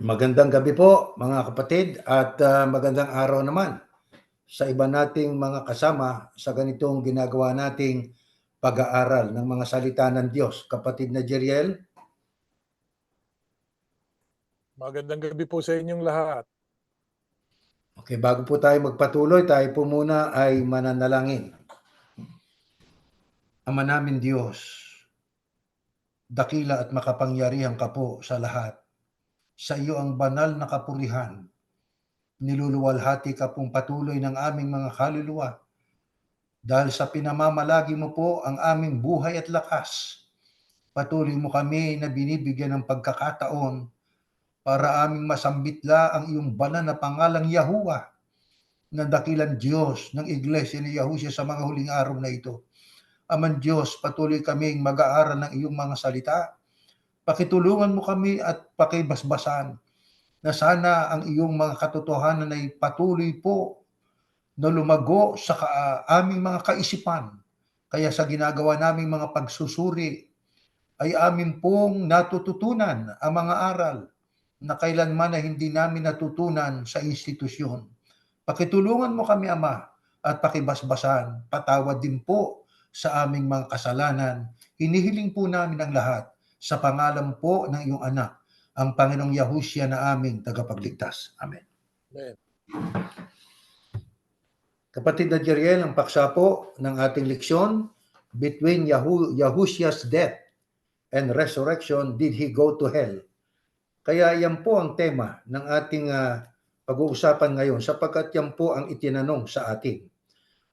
Magandang gabi po mga kapatid at magandang araw naman sa iba nating mga kasama sa ganitong ginagawa nating pag-aaral ng mga salita ng Diyos. Kapatid na Jeriel, Magandang gabi po sa inyong lahat. okay, bago po tayo magpatuloy, tayo po muna ay mananalangin. Ama namin Diyos, dakila at makapangyarihan ka po sa lahat. Sa iyo ang banal na kapurihan. Niluluwalhati ka pong patuloy ng aming mga kaluluwa. Dahil sa pinamamalagi mo po ang aming buhay at lakas, patuloy mo kami na binibigyan ng pagkakataon para aming masambitla ang iyong banal na pangalang Yahuwah, na dakilang Diyos ng Iglesia ni Yahushua sa mga huling araw na ito. Aman Diyos, patuloy kaming mag-aaral ng iyong mga salita. Pakitulungan mo kami at pakibasbasan na sana ang iyong mga katotohanan ay patuloy po na lumago sa aming mga kaisipan. Kaya sa ginagawa naming mga pagsusuri, ay amin pong natututunan ang mga aral na kailanman na hindi namin natutunan sa institusyon. Pakitulungan mo kami, Ama, at pakibasbasan. Patawad din po sa aming mga kasalanan. Hinihiling po namin ang lahat sa pangalan po ng iyong anak, ang Panginoong Yahushua na aming tagapagligtas. Amen. Amen. Kapatid na Jeriel, ang paksa po ng ating leksyon, between Yahushua's death and resurrection, did he go to hell? Kaya yan po ang tema ng ating pag-uusapan ngayon sapagkat yan po ang itinanong sa atin.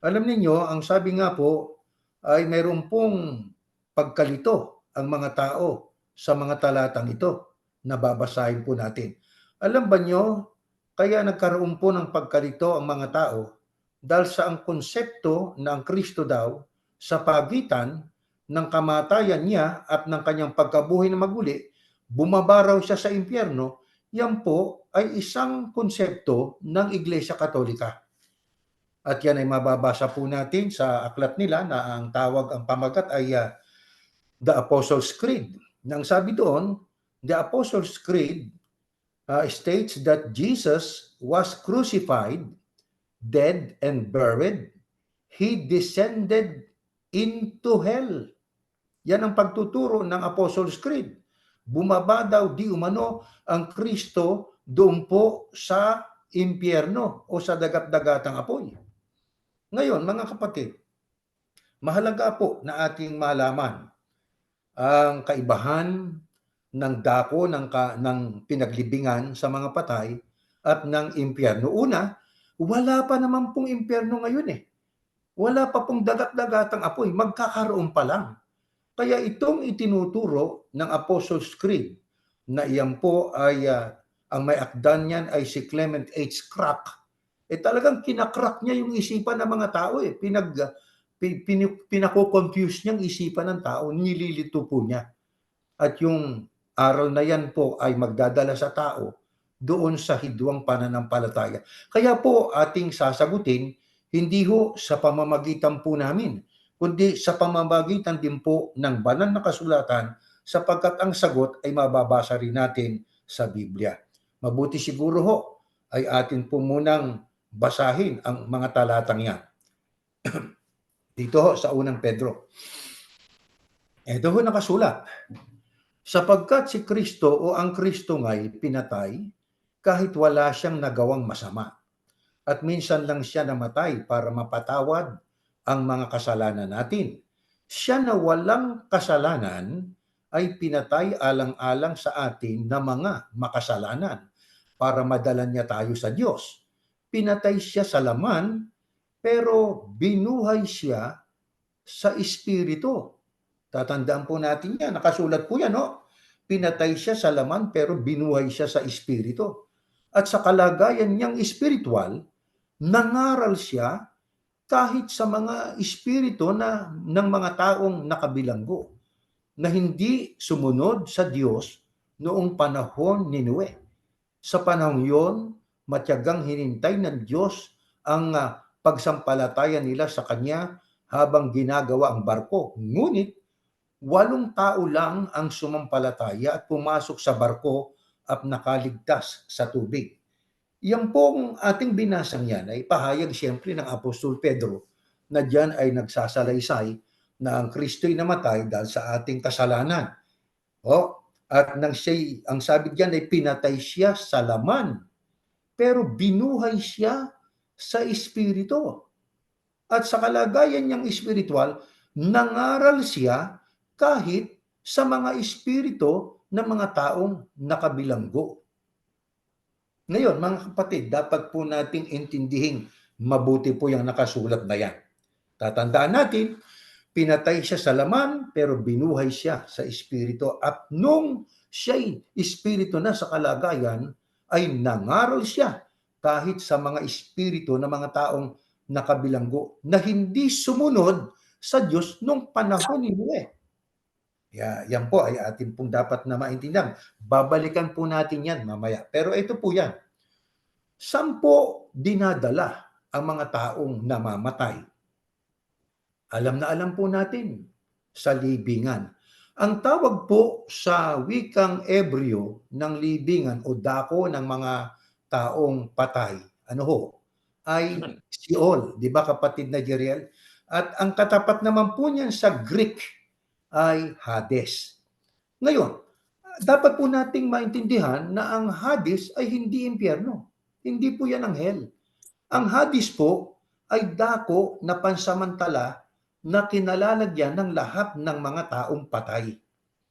Alam niyo, ang sabi nga po ay mayroon pong pagkalito ang mga tao sa mga talatang ito na babasahin po natin. Alam ba niyo, kaya nagkaroon po ng pagkalito ang mga tao dahil sa ang konsepto na ang Kristo daw sa pagitan ng kamatayan niya at ng kanyang pagkabuhay na maguli, bumaba siya sa impyerno. Yan po ay isang konsepto ng Iglesia Katolika. At yan ay mababasa po natin sa aklat nila na ang tawag, ang pamagat ay The Apostles' Creed. Nang sabi doon, The Apostles' Creed states that Jesus was crucified, dead and buried. He descended into hell. Yan ang pagtuturo ng Apostles' Creed. Bumaba daw di umano ang Kristo doon po sa impyerno o sa dagat-dagatang apoy. Ngayon, mga kapatid, mahalaga po na ating malaman ang kaibahan ng dako ng pinaglibingan sa mga patay at ng impyerno. Una, wala pa naman pong impyerno ngayon eh. Wala pa pong dagat-dagatang apoy, magkakaroon pa lang. Kaya itong itinuturo ng Apostles' Creed na iyan po ay ang may akdan niyan ay si Clement H. Crack. Talagang kinakrak niya yung isipan ng mga tao eh. Pinako-confuse niyang isipan ng tao, nililito po niya. At yung aral na yan po ay magdadala sa tao doon sa hidwang pananampalataya. Kaya po ating sasagutin, hindi ho sa pamamagitan po namin, kundi sa pamamagitan din po ng banal na kasulatan sapagkat ang sagot ay mababasa rin natin sa Biblia. Mabuti siguro ho ay atin po munang basahin ang mga talatang yan. Dito ho sa unang Pedro. Ito ho nakasulat. Sapagkat si Kristo o ang Kristo nga'y pinatay kahit wala siyang nagawang masama. At minsan lang siya namatay para mapatawad ang mga kasalanan natin. Siya na walang kasalanan ay pinatay alang-alang sa atin na mga makasalanan para madala niya tayo sa Diyos. Pinatay siya sa laman pero binuhay siya sa espiritu. Tatandaan po natin yan. Nakasulat po yan, no? Pinatay siya sa laman pero binuhay siya sa espiritu. At sa kalagayan niyang espiritual, nangaral siya kahit sa mga espiritu ng mga taong nakabilanggo na hindi sumunod sa Diyos noong panahon ni Noe. Sa panahon yon, matyagang hinintay ng Diyos ang pagsampalataya nila sa Kanya habang ginagawa ang barko. Ngunit 8 tao lang ang sumampalataya at pumasok sa barko at nakaligtas sa tubig. Yan pong ating binasang yan ay pahayag siyempre ng Apostol Pedro na diyan ay nagsasalaysay na ang Kristo'y namatay dahil sa ating kasalanan. At ang sabi diyan ay pinatay siya sa laman, pero binuhay siya sa espiritu. At sa kalagayan niyang espiritual, nangaral siya kahit sa mga espiritu ng mga taong nakabilanggo. Ngayon, mga kapatid, dapat po nating intindihing mabuti po yung nakasulat na yan. Tatandaan natin, pinatay siya sa laman, pero binuhay siya sa espiritu. At nung siya'y espiritu na sa kalagayan, ay nangaral siya kahit sa mga espiritu ng mga taong nakabilanggo na hindi sumunod sa Diyos nung panahon ni Noe. Yan po ay atin pong dapat na maintindihan. Babalikan po natin yan mamaya. Pero ito po yan. Saan po dinadala ang mga taong namamatay? Alam na alam po natin, sa libingan. Ang tawag po sa wikang Ebreo ng libingan o dako ng mga taong patay, ano ho, ay Sheol, di ba kapatid na Jeriel? At ang katapat naman po niyan sa Greek ay Hades. Ngayon, dapat po nating maintindihan na ang Hades ay hindi impyerno. Hindi po yan ang hell. Ang Hades po ay dako na pansamantala na kinalalagyan ng lahat ng mga taong patay.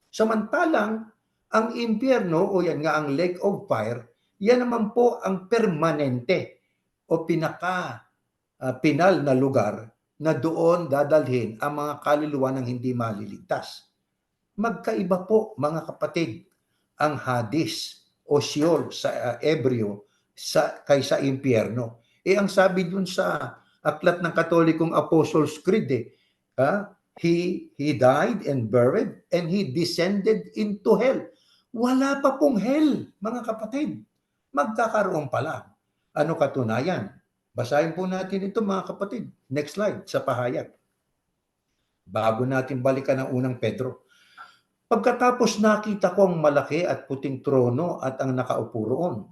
Samantalang ang impyerno o yan nga ang lake of fire, yan naman po ang permanente o pinal na lugar na doon dadalhin ang mga kaluluwa ng hindi maliligtas. Magkaiba po mga kapatid ang Hades o Sheol sa Ebreo kaysa impyerno. Ang sabi dun sa aklat ng Katolikong Apostles' Creed, he died and buried and he descended into hell. Wala pa pong hell, mga kapatid. Magkakaroon pa lang. Ano katunayan? Basahin po natin ito mga kapatid. Next slide sa pahayag. Bago natin balikan ang unang Pedro. Pagkatapos nakita ko ang malaki at puting trono at ang nakaupo roon.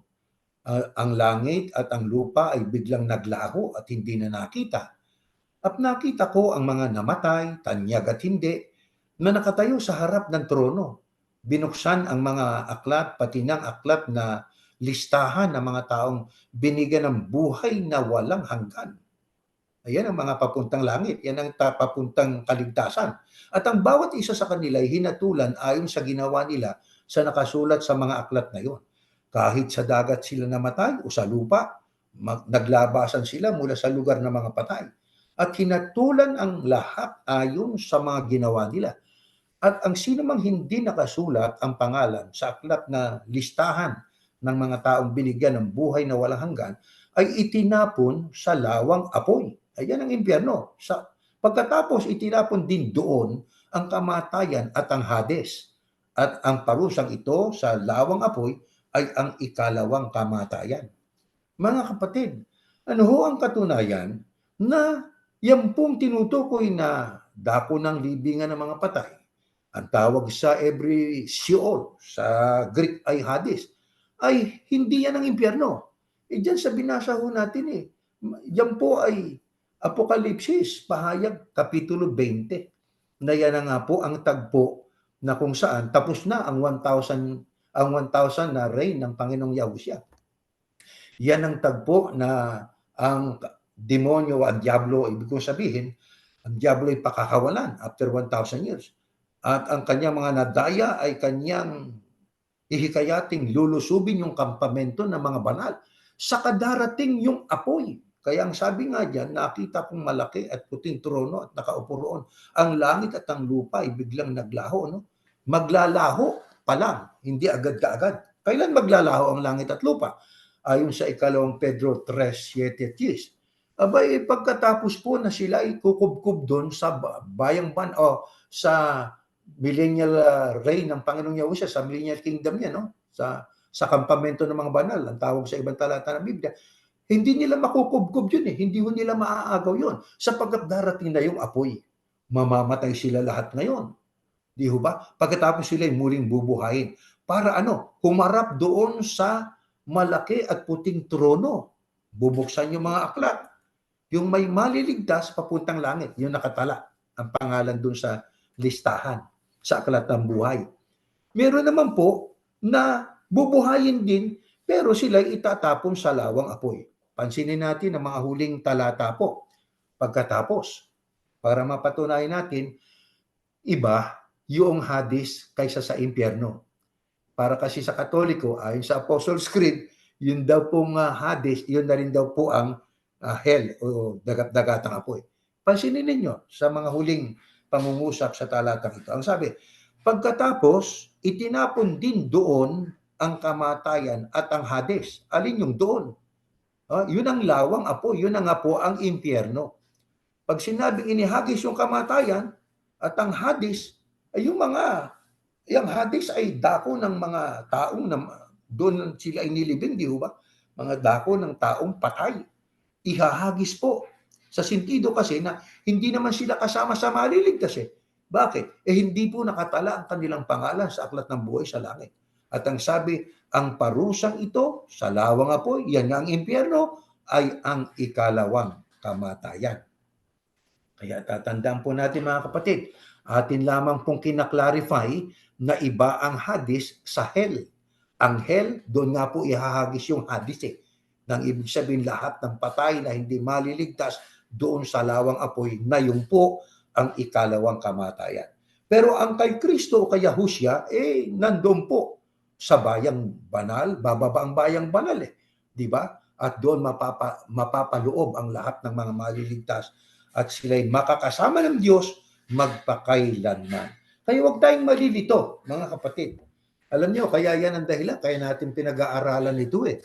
Ang langit at ang lupa ay biglang naglaho at hindi na nakita. At nakita ko ang mga namatay, tanyag at hindi, na nakatayo sa harap ng trono. Binuksan ang mga aklat, pati ng aklat na listahan ng mga taong binigyan ng buhay na walang hanggan. Ayan ang mga papuntang langit, yan ang papuntang kaligtasan. At ang bawat isa sa kanila ay hinatulan ayon sa ginawa nila sa nakasulat sa mga aklat na iyon. Kahit sa dagat sila namatay o sa lupa, naglabasan sila mula sa lugar ng mga patay. At hinatulan ang lahat ayon sa mga ginawa nila. At ang sino mang hindi nakasulat ang pangalan sa aklat na listahan ng mga taong binigyan ng buhay na walang hanggan, ay itinapon sa lawang apoy. Ayan ang impyerno. Pagkatapos itinapon din doon ang kamatayan at ang Hades. At ang parusang ito sa lawang apoy ay ang ikalawang kamatayan. Mga kapatid, ano ho ang katunayan na yan pong tinutukoy na dako ng libingan ng mga patay? Ang tawag sa Sheol, sa Greek ay Hades, ay hindi yan ang impyerno. Diyan sa binasa ho natin yan po ay Apokalipsis, pahayag, Kapitulo 20. Na yan na nga po ang tagpo na kung saan tapos na ang 1,000 na reign ng Panginoong Yahushua. Yan ang tagpo na ang demonyo at diablo, ibig kong sabihin, ang diablo ay pakakawalan after 1,000 years. At ang kanyang mga nadaya ay kanyang ihikayating lulusubin yung kampamento ng mga banal. Saka darating yung apoy. Kaya ang sabi nga dyan, nakita kong malaki at puting trono at nakaupo roon. Ang langit at ang lupa ay biglang naglaho. No? Maglalaho pa lang, hindi agad-kaagad. Kailan maglalaho ang langit at lupa? Ayon sa ikalawang Pedro 3:7-10. Abay, pagkatapos po na sila ay kukubkub doon sa bayang ban o sa millennial reign ng Panginoong Yahushua, sa millennial kingdom niya, no? Sa kampamento ng mga banal, ang tawag sa ibang talata ng Biblia, hindi nila makukubkub yun hindi nila maaagaw yun, sapagkat darating na yung apoy. Mamamatay sila lahat ngayon. Di ho ba? Pagkatapos sila ay muling bubuhayin. para humarap doon sa malaki at puting trono. Bubuksan yung mga aklat. Yung may maliligtas papuntang langit, yung nakatala ang pangalan doon sa listahan sa aklat ng buhay. Meron naman po na bubuhayin din pero sila'y itatapon sa lawang apoy. Pansinin natin ang mga huling talata po pagkatapos para mapatunayan natin iba yung Hades kaysa sa impyerno. Para kasi sa Katoliko, ayon sa Apostles' Creed, yun daw pong Hades, yun na rin daw po ang hell o dagat-dagatang apoy. Pansinin ninyo sa mga huling pangungusap sa talatang ito. Ang sabi, pagkatapos, itinapon din doon ang kamatayan at ang Hades. Alin yung doon? Yun ang lawang apoy, yun ang apo ang impyerno. Pag sinabing inihagis yung kamatayan at ang Hades, ay yung Hades ay dako ng mga taong doon sila inilibing, di ba? Mga dako ng taong patay. Ihahagis po. Sa sentido kasi na hindi naman sila kasama sa maliligtas eh. Bakit? Hindi po nakatala ang kanilang pangalan sa aklat ng buhay sa langit. At ang sabi, ang parusang ito sa lawang apoy, yan nga ang impyerno, ay ang ikalawang kamatayan. Kaya tatandaan po natin mga kapatid, atin lamang pong kinaklarify na iba ang Hades sa hell. Ang hell, doon nga po ihahagis yung Hades eh. Nang ibig sabihin lahat ng patay na hindi maliligtas doon sa lawang apoy na yung po ang ikalawang kamatayan. Pero ang kay Kristo o kay Yahushua, nandun po sa bayang banal, bababa ang bayang banal eh. Di ba? At doon mapapaloob ang lahat ng mga maliligtas at sila'y makakasama ng Diyos magpakailanman. Kaya huwag tayong malilito, mga kapatid. Alam niyo, kaya yan ang dahilan, kaya natin pinag-aaralan ito eh.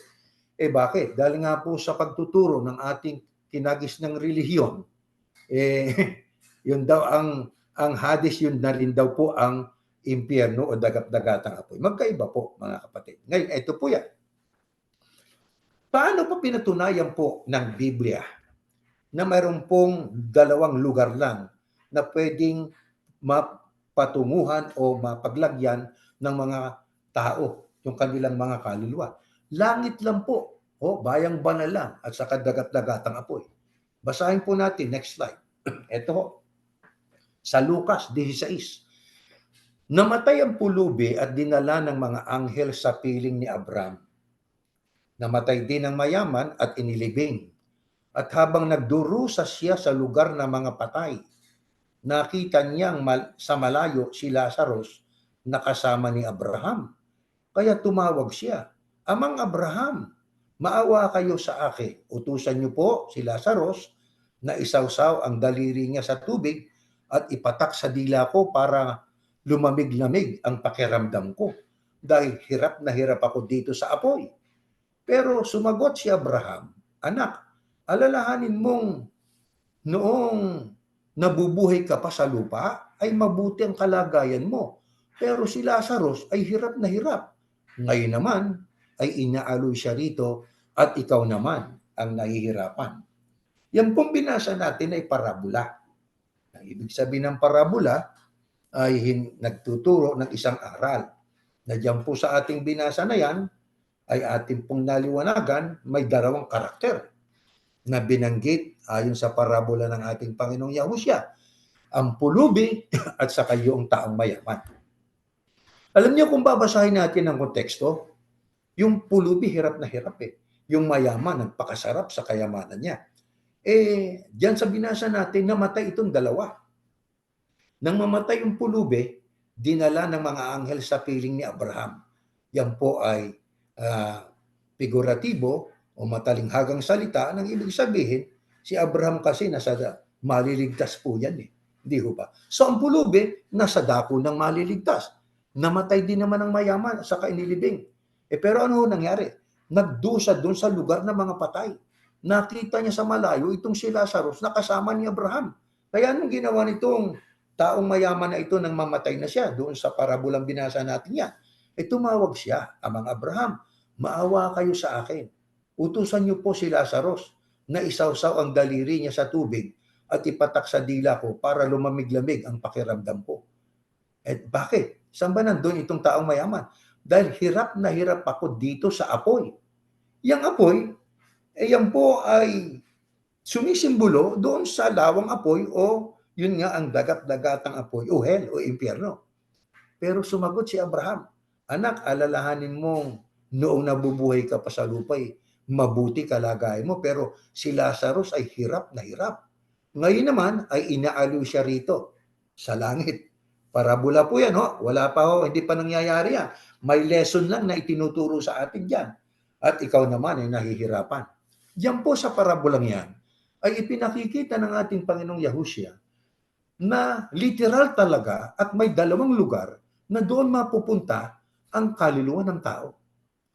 Bakit? Dahil nga po sa pagtuturo ng ating kinagis ng relihiyon, yun daw ang Hades, yun na rin daw po ang impyerno o dagat-dagatang apoy. Magkaiba po, mga kapatid. Ngayon, ito po yan. Paano pa pinatunayan po ng Biblia na mayroon pong dalawang lugar lang na pwedeng mapatunguhan o mapaglagyan ng mga tao, yung kanilang mga kaluluwa? Langit lang po, bayang banal lang at saka dagat-dagatang apoy. Basahin po natin, next slide. Ito, sa Lucas 16. Namatay ang pulubi at dinala ng mga anghel sa piling ni Abraham. Namatay din ang mayaman at inilibing. At habang nagdurusa siya sa lugar ng mga patay, nakita niyang sa malayo si Lazarus na kasama ni Abraham. Kaya tumawag siya, Amang Abraham, maawa kayo sa akin. Utusan niyo po si Lazarus na isawsaw ang daliri niya sa tubig at ipatak sa dila ko para lumamig-lamig ang pakiramdam ko. Dahil hirap na hirap ako dito sa apoy. Pero sumagot si Abraham, Anak, alalahanin mong noong nabubuhay ka pa sa lupa, ay mabuti ang kalagayan mo. Pero si Lazarus ay hirap na hirap. Ngayon naman, ay inaaloy siya rito at ikaw naman ang nahihirapan. Yan pong binasa natin ay parabola. Ang ibig sabihin ng parabola ay nagtuturo ng isang aral. Na diyan po sa ating binasa na yan, ay ating pong naliwanagan, may dalawang karakter na binanggit ayon sa parabola ng ating Panginoong Yahushua. Ang pulubi at saka yung taong mayaman. Alam niyo kung babasahin natin ang konteksto, yung pulubi hirap na hirap eh. Yung mayaman, nagpakasarap sa kayamanan niya. Diyan sa binasa natin, namatay itong dalawa. Nang mamatay yung pulubi, dinala ng mga anghel sa piling ni Abraham. Yan po ay figuratibo o matalinghagang salita. Nang ibig sabihin, si Abraham kasi nasa maliligtas po yan eh. Hindi ho ba? So ang pulubi, nasa dako ng maliligtas. Namatay din naman ang mayaman sa kainilibing. Pero ano nangyari? Nagdusa doon sa lugar ng mga patay. Nakita niya sa malayo itong si Lazarus na kasama ni Abraham. Kaya anong ginawa nitong taong mayaman na ito nang mamatay na siya doon sa parabolang binasa natin niya? Tumawag siya, Amang Abraham, maawa kayo sa akin. Utusan niyo po si Lazarus na isawsaw ang daliri niya sa tubig at ipatak sa dila ko para lumamig-lamig ang pakiramdam ko. Bakit? Saan ba nandun itong taong mayaman? dahil hirap na hirap ako dito sa apoy. Yang apoy, yan po ay sumisimbolo doon sa lawang apoy o yun nga ang dagat-dagatang apoy o hell o impyerno. Pero sumagot si Abraham, anak, alalahanin mong noong nabubuhay ka pa sa lupa'y mabuti kalagayan mo, pero si Lazarus ay hirap na hirap. Ngayon naman ay inaaliw siya rito sa langit. Parabola po yan, ho? Wala pa ho, hindi pa nangyayari yan. May lesson lang na itinuturo sa atin dyan. At ikaw naman ay nahihirapan. Diyan po sa parabolang yan, ay ipinakikita ng ating Panginoong Yahushua na literal talaga at may dalawang lugar na doon mapupunta ang kaluluwa ng tao.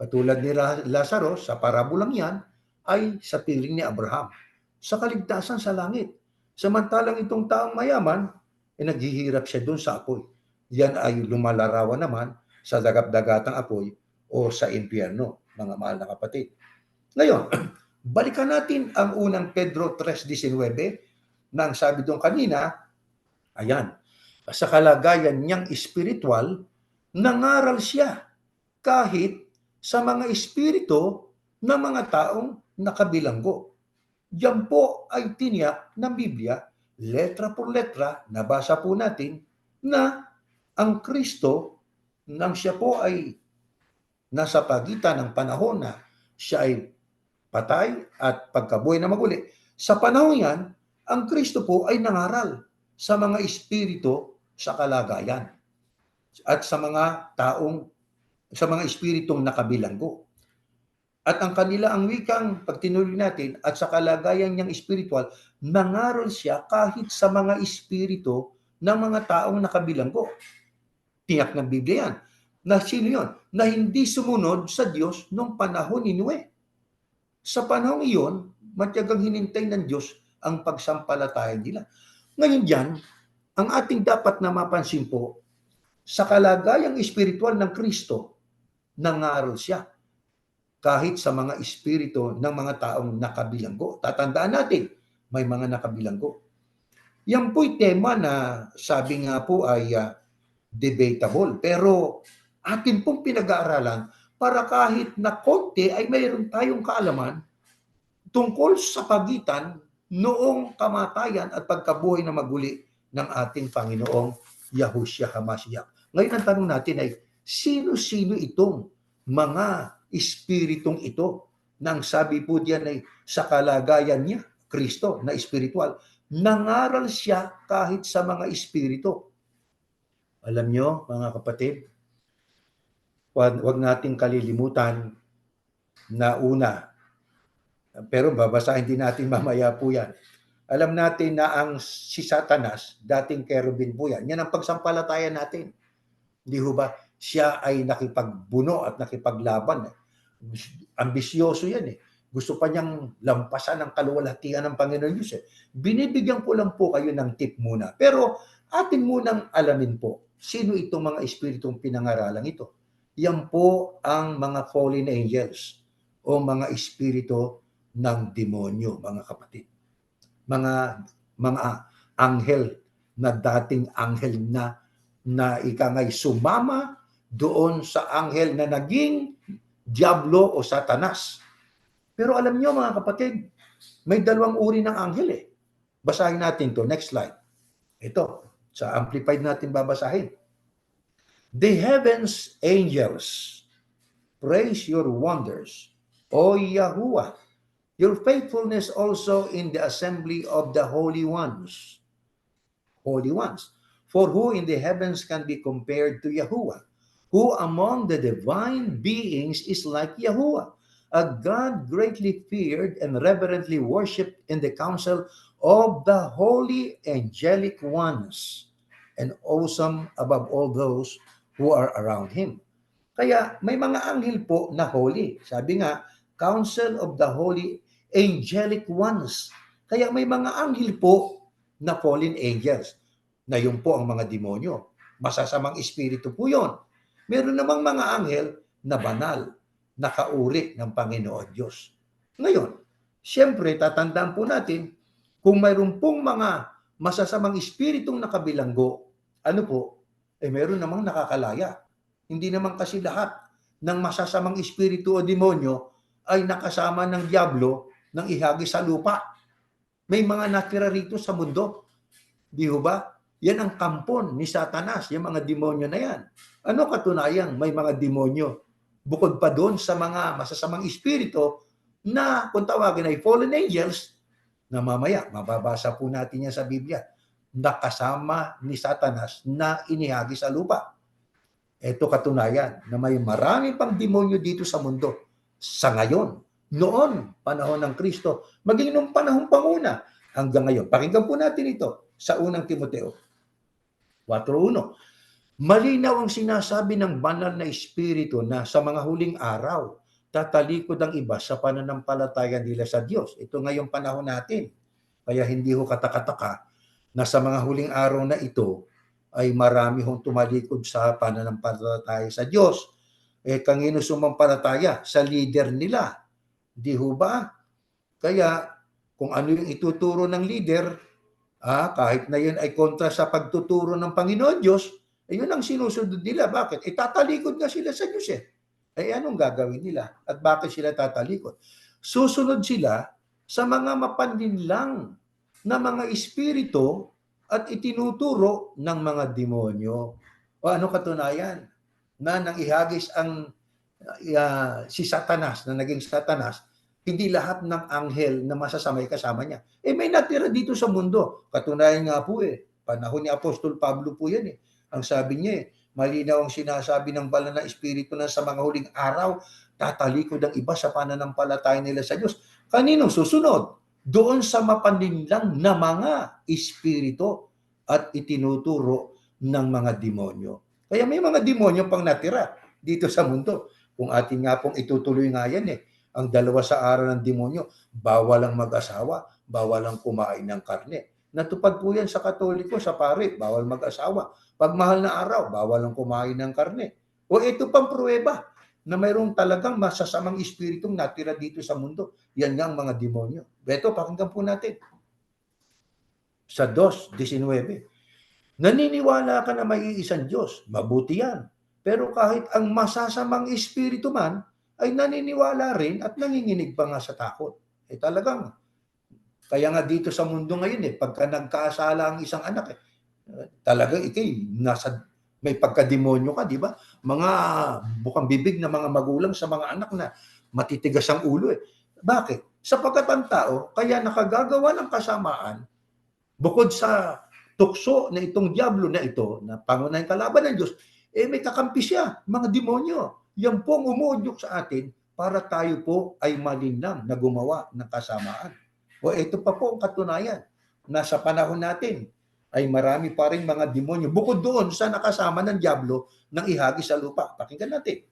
Katulad ni Lazarus, sa parabolang yan, ay sa piling ni Abraham. Sa kaligtasan sa langit. Samantalang itong taong mayaman, naghihirap siya doon sa apoy. Yan ay lumalarawan naman sa dagat-dagatang apoy o sa impyerno, mga mahal na kapatid. Ngayon, balikan natin ang unang Pedro 3:19 na ang sabi doon kanina, ayan, sa kalagayan niyang espiritual, nangaral siya kahit sa mga espiritu ng mga taong nakabilanggo. Diyan po ay tiniyak ng Biblia, letra por letra, nabasa po natin na ang Kristo, nang siya po ay nasa pagitan ng panahon na siya ay patay at pagkabuhay na maguli, sa panahon yan, ang Kristo po ay nangaral sa mga espiritu sa kalagayan at sa mga espiritong nakabilanggo. At ang kanila ang wikang, pag tinuloy natin, at sa kalagayan niyang espiritual, nangaral siya kahit sa mga espiritu ng mga taong nakabilanggo. Tiyak ng Biblia yan. Na sino yun? Na hindi sumunod sa Diyos noong panahon ni Noe. Sa panahon iyon, matyagang hinintay ng Diyos ang pagsampalatayan nila. Ngayon dyan, ang ating dapat na mapansin po, sa kalagayang espiritual ng Kristo, nangaral siya kahit sa mga espiritu ng mga taong nakabilanggo. Tatandaan natin, may mga nakabilanggo. Yan po'y tema na sabi nga po ay debatable. Pero atin pong pinag-aaralan para kahit na konti ay mayroon tayong kaalaman tungkol sa pagitan noong kamatayan at pagkabuhay na maguli ng ating Panginoong Yahushua HaMashiach. Ngayon ang tanong natin ay, sino-sino itong mga espiritong ito? Nang sabi po diyan ay sa kalagayan niya, Kristo na espiritual, nangaral siya kahit sa mga espiritu. Alam nyo, mga kapatid, wag nating kalilimutan na una, pero babasahin din natin mamaya po yan. Alam natin na si Satanas, dating cherubim po yan. Yan ang pagsampalatayan natin. Hindi ho ba? Siya ay nakipagbuno at nakipaglaban. Ambisyoso yan eh. Gusto pa niyang lampasan ang kaluwalhatian ng Panginoon Diyos eh. Binibigyan ko lang po kayo ng tip muna. Pero atin munang alamin po, sino itong mga espiritong pinangaralan ito? Yan po ang mga fallen angels o mga espiritu ng demonyo, mga kapatid. Mga anghel na dating anghel na ikangay sumama doon sa anghel na naging Diablo o Satanas. Pero alam niyo mga kapatid, may dalawang uri ng anghel eh. Basahin natin to. Next slide. Ito, sa Amplified natin babasahin. The heavens angels, praise your wonders, O Yahuwah, your faithfulness also in the assembly of the holy ones. Holy ones. For who in the heavens can be compared to Yahuwah? Who among the divine beings is like Yahuwah? A God greatly feared and reverently worshipped in the council of the holy angelic ones, and awesome above all those who are around him. Kaya may mga anghel po na holy. Sabi nga, council of the holy angelic ones. Kaya may mga anghel po na fallen angels, na yun po ang mga demonyo. Masasamang espiritu po yun. Meron namang mga anghel na banal, na kauri ng Panginoon Diyos. Ngayon, siyempre, tatandaan po natin, kung mayroon pong mga masasamang espiritong nakabilanggo, ano po, meron namang nakakalaya. Hindi naman kasi lahat ng masasamang espiritu o demonyo ay nakasama ng diablo ng ihagi sa lupa. May mga natira rito sa mundo. Di ho ba? Yan ang kampon ni Satanas, yung mga demonyo na yan. Ano katunayan? May mga demonyo. Bukod pa doon sa mga masasamang espiritu na kung tawagin ay fallen angels, na mamaya, mababasa po natin yan sa Biblia, na kasama ni Satanas na inihagi sa lupa. Ito katunayan na may marami pang demonyo dito sa mundo sa ngayon. Noon, panahon ng Kristo, maging nung panahon panguna hanggang ngayon. Pakinggan po natin ito sa unang Timoteo 4:1. Malinaw ang sinasabi ng banal na espiritu na sa mga huling araw, tatalikod ang iba sa pananampalataya nila sa Diyos. Ito ngayong panahon natin. Kaya hindi ho katakataka na sa mga huling araw na ito ay marami hong tumalikod sa pananampalataya sa Diyos. Kanino sumampalataya? Sa leader nila. Di ho ba? Kaya kung ano yung ituturo ng leader, kahit na yun ay kontra sa pagtuturo ng Panginoon Diyos, yun ang sinusunod nila. Bakit? Tatalikod nga sila sa Diyos eh. Anong gagawin nila? At bakit sila tatalikod? Susunod sila sa mga mapanlinlang na mga espiritu at itinuturo ng mga demonyo. O ano katunayan? Na nang ihagis ang si Satanas, na naging Satanas, hindi lahat ng anghel na masasamay kasama niya. May natira dito sa mundo. Katunayan nga po panahon ni Apostol Pablo po yan Ang sabi niya malinaw ang sinasabi ng banal na espiritu na sa mga huling araw, tatalikod ang iba sa pananampalataya nila sa Diyos. Kaninong susunod? Doon sa mapanlinlang na mga espiritu at itinuturo ng mga demonyo. Kaya may mga demonyo pang natira dito sa mundo. Kung atin nga pong itutuloy nga yan ang dalawa sa araw ng demonyo, bawal ang mag-asawa, bawal ang kumain ng karne. Natupad po yan sa Katoliko, sa pare, bawal mag-asawa. Pag mahal na araw, bawal ang kumain ng karne. O ito pang pruweba na mayroong talagang masasamang espiritong natira dito sa mundo. Yan nga ang mga demonyo. Beto, pakinggan po natin. Sa 2:19. Naniniwala ka na may iisang Diyos, mabuti yan. Pero kahit ang masasamang espiritu man, ay naniniwala rin at nanginginig pa nga sa takot. Talagang, kaya nga dito sa mundo ngayon pagka nagkasala ang isang anak talagang may pagkademonyo ka, di ba? Mga bukang bibig na mga magulang sa mga anak na matitigas ang ulo Bakit? Sapagkat ang tao, kaya nakagagawa ng kasamaan, bukod sa tukso na itong diablo na ito, na pangunahing kalaban ng Diyos, may kakampi siya, mga demonyo. Yan po ang umuudyok sa atin para tayo po ay malinlang na gumawa ng kasamaan. Ito pa po ang katunayan na sa panahon natin ay marami pa rin mga demonyo bukod doon sa nakasama ng diablo ng ihagi sa lupa. Pakinggan natin.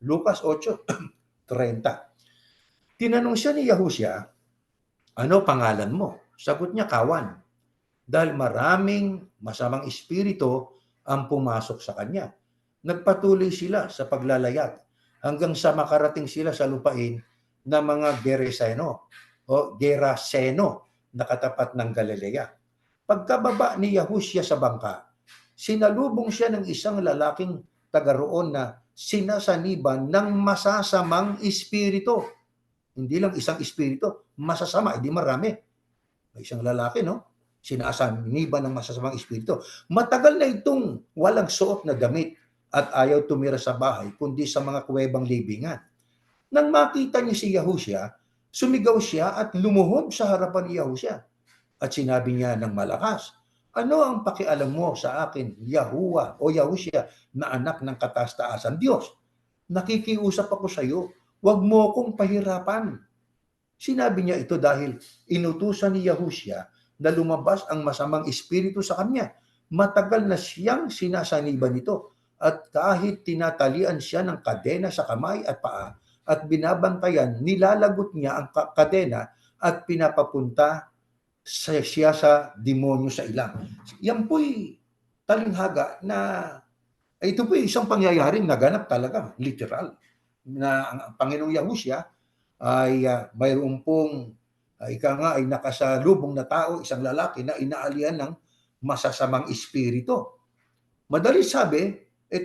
Lucas 8:30. Tinanong siya ni Yahushua, ano pangalan mo? Sagot niya, Kawan. Dahil maraming masamang espiritu ang pumasok sa kanya. Nagpatuloy sila sa paglalayag hanggang sa makarating sila sa lupain na mga Geraseno na katapat ng Galilea. Pagkababa ni Yahushua sa bangka, sinalubong siya ng isang lalaking taga roon na sinasaniban ng masasamang espiritu. Hindi lang isang espiritu, masasama, hindi marami. May isang lalaki, sinasaniban ng masasamang espiritu. Matagal na itong walang suot na damit at ayaw tumira sa bahay, kundi sa mga kuwebang libingan. Nang makita niya si Yahushua, sumigaw siya at lumuhod sa harapan ni Yahushua. At sinabi niya ng malakas, ano ang pakialam mo sa akin, Yahuwah o Yahushua, na anak ng kataas-taasan Diyos? Nakikiusap ako sa iyo, huwag mo akong pahirapan. Sinabi niya ito dahil inutusan ni Yahushua na lumabas ang masamang espiritu sa kanya. Matagal na siyang sinasaniban nito at kahit tinatalian siya ng kadena sa kamay at paa at binabantayan, nilalagot niya ang kadena at pinapapunta siya sa demonyo sa ilang. Yan po'y talinghaga na ito po'y isang pangyayaring naganap talaga, literal, na ang Panginoong Yahushua ay mayroon pong ay nakasalubong na tao, isang lalaki na inaalian ng masasamang espiritu. Madali sabi,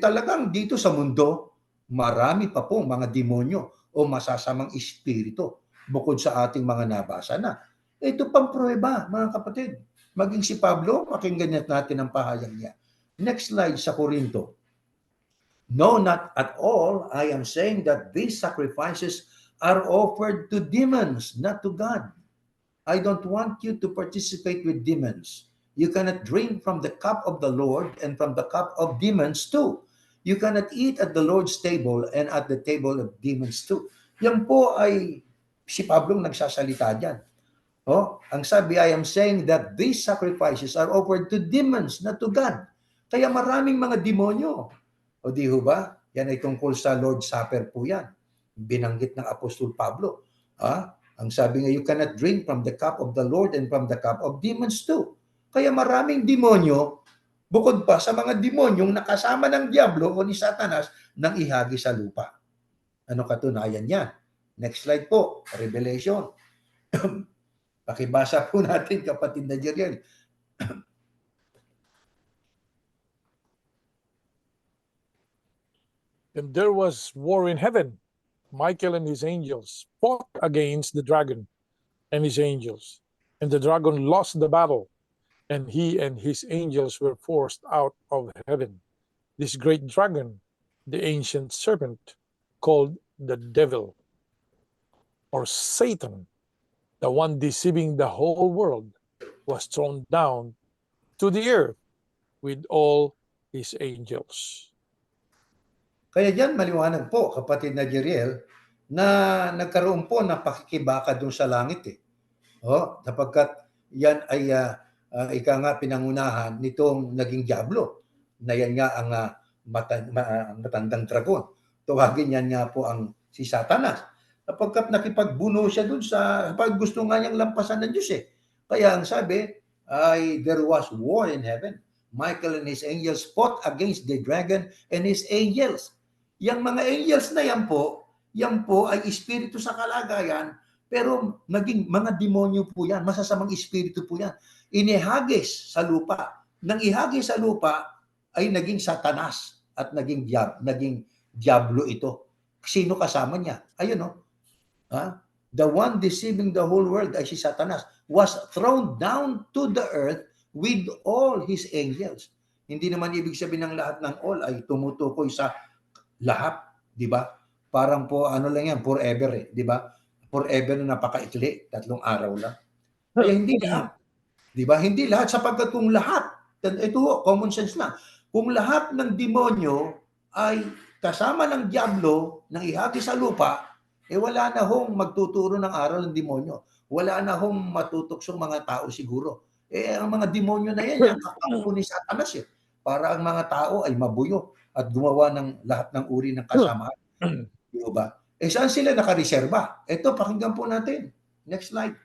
talagang dito sa mundo, marami pa po mga demonyo o masasamang espiritu bukod sa ating mga nabasa na. Ito pang pruweba, mga kapatid. Maging si Pablo, pakinggan natin ang pahayag niya. Next slide sa Korinto. No, not at all. I am saying that these sacrifices are offered to demons, not to God. I don't want you to participate with demons. You cannot drink from the cup of the Lord and from the cup of demons too. You cannot eat at the Lord's table and at the table of demons too. Yan po ay si Pablong nagsasalita dyan. Oh, ang sabi, I am saying that these sacrifices are offered to demons, not to God. Kaya maraming mga demonyo. O di ho ba? Yan ay tungkol sa Lord's Supper po yan. Binanggit ng Apostol Pablo. Ang sabi nga, you cannot drink from the cup of the Lord and from the cup of demons too. Kaya maraming demonyo, bukod pa sa mga demonyong nakasama ng Diablo o ni Satanas nang ihagi sa lupa. Ano katunayan yan? Next slide po, Revelation. Pakibasa po natin, kapatid na Jeriel. And there was war in heaven. Michael and his angels fought against the dragon and his angels. And the dragon lost the battle, and he and his angels were forced out of heaven. This great dragon, the ancient serpent, called the devil, or Satan, the one deceiving the whole world, was thrown down to the earth with all his angels. Kaya diyan maliwanag po, kapatid na Jeriel, na nagkaroon po ng pakikibaka doon sa langit eh. Sapagkat yan ay ika nga pinangunahan nitong naging Diablo, na yan nga ang matandang dragon. Tawagin yan nga po ang si Satanas. Sapagkat nakipagbuno siya doon sa pag gusto nga niyang lampasan ng Diyos eh. Kaya ang sabi ay there was war in heaven. Michael and his angels fought against the dragon and his angels. Yang mga angels na yan po ay espiritu sa kalagayan, pero naging mga demonyo po yan, masasamang espiritu po yan. Inihagis sa lupa. Nang ihagis sa lupa, ay naging Satanas at naging Diablo ito. Sino kasama niya? Ayun no. The one deceiving the whole world ay si Satanas was thrown down to the earth with all his angels. Hindi naman ibig sabihin ng lahat ng all ay tumutukoy sa lahat, di ba? Parang po ano lang yan, forever eh, di ba? Forever na napakaikli, 3 araw lang. Kaya hindi lahat. Di ba? Hindi lahat sapagkat kung lahat, ito common sense lang. Kung lahat ng demonyo ay kasama ng Diablo nang ihagi sa lupa, wala na hong magtuturo ng aral ng demonyo. Wala na hong matutuksong mga tao siguro. Ang mga demonyo na yan, yung kakampo ni Satanas eh. Para ang mga tao ay mabuyo at gumawa ng lahat ng uri ng kasamaan. Di ba? Saan sila nakareserba? Ito, pakinggan po natin. Next slide.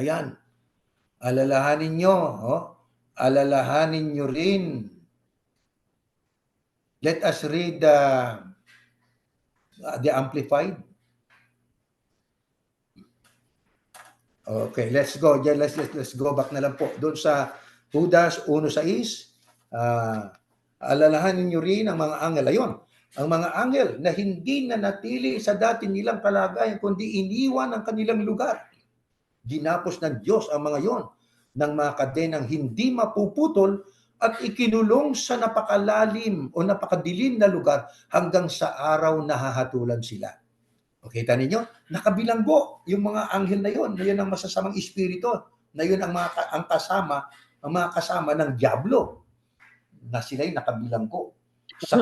Ayan. Alalahanin nyo. Alalahanin nyo rin. Let us read the Amplified. Okay, let's go. Let's go back na lang po. Doon sa Judas 1:6. Alalahanin nyo rin ang mga anghel. Ayun, ang mga anghel na hindi na natili sa dati nilang kalagayan, kundi iniwan ang kanilang lugar. Ginapos ng Diyos ang mga yon ng mga kadenang hindi mapuputol at ikinulong sa napakalalim o napakadilim na lugar hanggang sa araw na hahatulan sila. O kita ninyo, nakabilanggo yung mga anghel na yon ang masasamang espiritu, na yun ang mga kasama ng Diablo, na sila'y nakabilanggo sa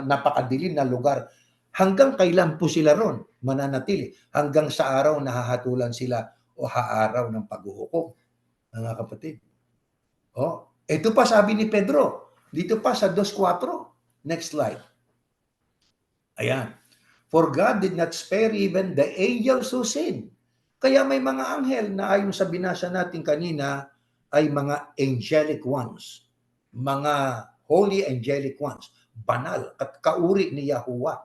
napakadilim na lugar. Hanggang kailan po sila ron mananatili? Hanggang sa araw na hahatulan sila o haaraw ng paghuhukom, mga kapatid. Ito pa sabi ni Pedro, dito pa sa 2:4. Next slide. Ayan. For God did not spare even the angels who sinned. Kaya may mga anghel na ayon sa binasa natin kanina ay mga angelic ones. Mga holy angelic ones. Banal at kauri ni Yahuwah.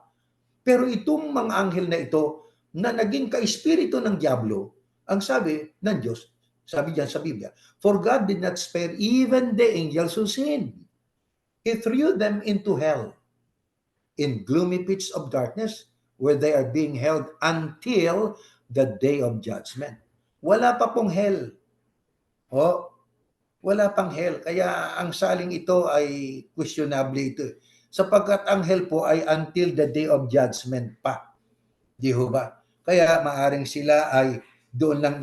Pero itong mga anghel na ito na naging ka-espiritu ng Diablo, ang sabi ng Diyos, sabi diyan sa Biblia, for God did not spare even the angels who sinned. He threw them into hell, in gloomy pits of darkness, where they are being held until the day of judgment. Wala pa pong hell. O, wala pang hell. Kaya ang saling ito ay questionable ito. Sapagkat ang hell po ay until the day of judgment pa. Di ho ba? Kaya maaring sila ay doon lang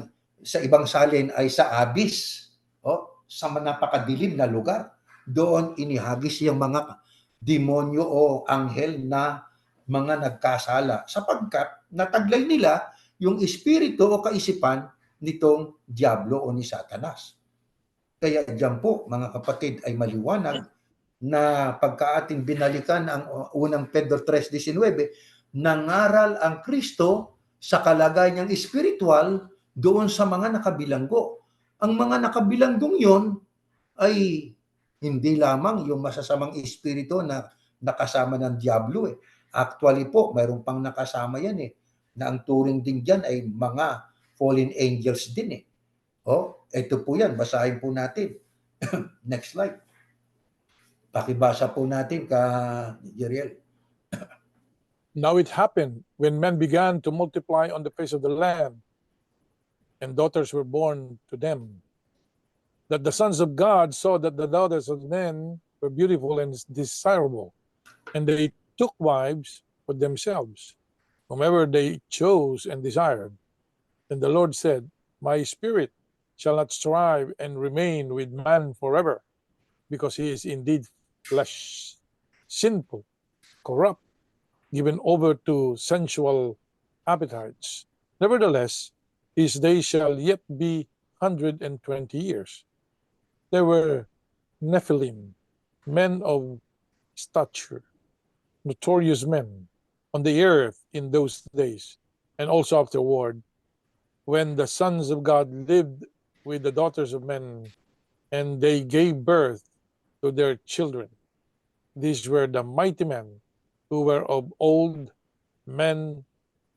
sa ibang salin ay sa abyss. O, sa napakadilim na lugar. Doon inihagis yung mga demonyo o anghel na mga nagkasala. Sapagkat nataglay nila yung espiritu o kaisipan nitong Diablo o ni Satanas. Kaya diyan po, mga kapatid, ay maliwanag na pagka ating binalikan ang unang Pedro 3:19, nangaral ang Kristo sa kalagayan niyang espiritual doon sa mga nakabilanggo. Ang mga nakabilanggong yon ay hindi lamang yung masasamang espiritu na nakasama ng Diablo eh. Actually po, mayroon pang nakasama yan eh, na ang turing din dyan ay mga fallen angels din eh. Oh, ito po yan, basahin po natin. Next slide. Pakibasa po natin ka Jeriel. Now it happened when men began to multiply on the face of the land, and daughters were born to them, that the sons of God saw that the daughters of men were beautiful and desirable, and they took wives for themselves, whomever they chose and desired. And the Lord said, My spirit shall not strive and remain with man forever, because he is indeed flesh, sinful, corrupt, given over to sensual appetites. Nevertheless, his days shall yet be 120 years. There were Nephilim, men of stature, notorious men on the earth in those days, and also afterward, when the sons of God lived with the daughters of men, and they gave birth to their children. These were the mighty men who were of old, men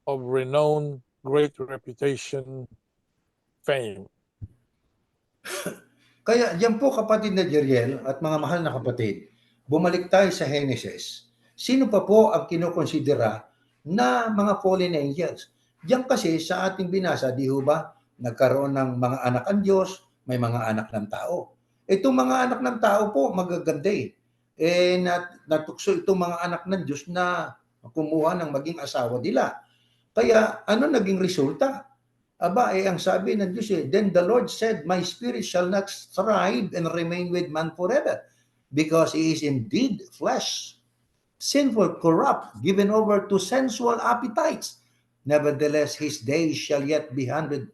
of renown, great reputation, fame. Kaya diyan po kapatid na Jeriel at mga mahal na kapatid, bumalik tayo sa Genesis. Sino pa po ang kinukonsidera na mga fallen angels? Diyan kasi sa ating binasa, di ho ba, nagkaroon ng mga anak ang Diyos, may mga anak ng tao. Itong mga anak ng tao po, magaganda eh. Natukso itong mga anak ng Diyos na kumuha ng maging asawa nila. Kaya ano naging resulta? Aba, ang sabi ng Diyos Then the Lord said, My spirit shall not strive and remain with man forever, because he is indeed flesh, sinful, corrupt, given over to sensual appetites. Nevertheless, his days shall yet be 120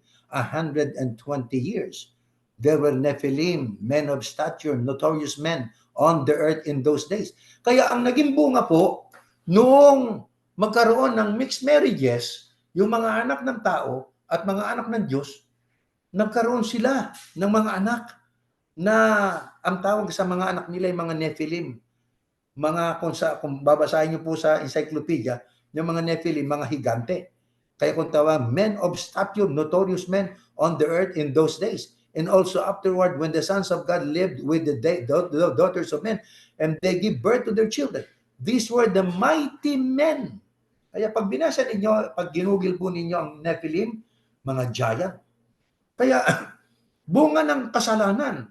years. There were Nephilim, men of stature, notorious men on the earth in those days. Kaya ang naging bunga po, noong magkaroon ng mixed marriages, yung mga anak ng tao at mga anak ng Diyos, nagkaroon sila ng mga anak na ang tawag sa mga anak nila ay mga Nephilim. Kung babasahin niyo po sa encyclopedia, yung mga Nephilim, mga higante. Kaya kung tawag, men of stature, notorious men on the earth in those days. And also afterward, when the sons of God lived with the daughters of men, and they give birth to their children. These were the mighty men. Kaya pag binasa ninyo, pag ginugil po ninyo ang Nephilim, mga giant. Kaya bunga ng kasalanan,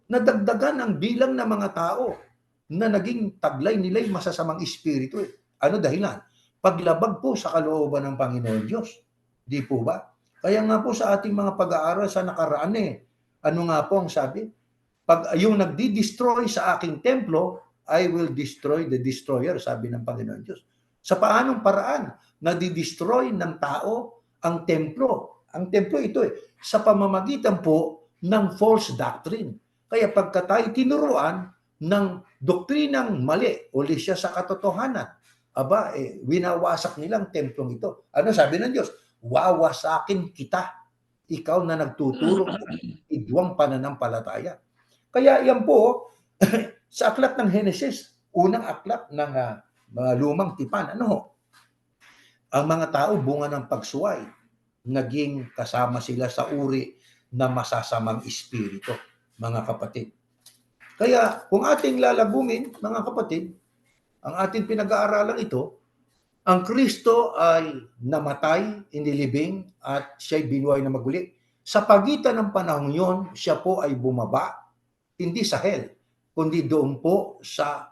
nadagdagan ang bilang ng mga tao na naging taglay nila yung masasamang espiritu. Ano dahilan? Paglabag po sa kalooban ng Panginoon Diyos. Di po ba? Kaya nga po sa ating mga pag-aaral sa nakaraan ano nga po ang sabi? Pag yung nagdi-destroy sa aking templo, I will destroy the destroyer, sabi ng Panginoon Diyos. Sa paanong paraan? Nadi-destroy ng tao ang templo. Ang templo ito sa pamamagitan po ng false doctrine. Kaya pagka tayo tinuruan ng doktrinang mali o lisya sa katotohanan, winawasak nilang templong ito. Ano sabi ng Diyos? Wawasakin kita, ikaw na nagtuturo idwang pananampalataya. Kaya yan po, sa aklat ng Genesis, unang aklat ng mga lumang tipan, ang mga tao bunga ng pagsuway, naging kasama sila sa uri na masasamang espiritu, mga kapatid. Kaya kung ating lalagumin, mga kapatid, ang ating pinag-aaralan ito, ang Kristo ay namatay, inilibing, at siya'y binuhay na maguli. Sa pagitan ng panahon yon, siya po ay bumaba, hindi sa hell, kundi doon po sa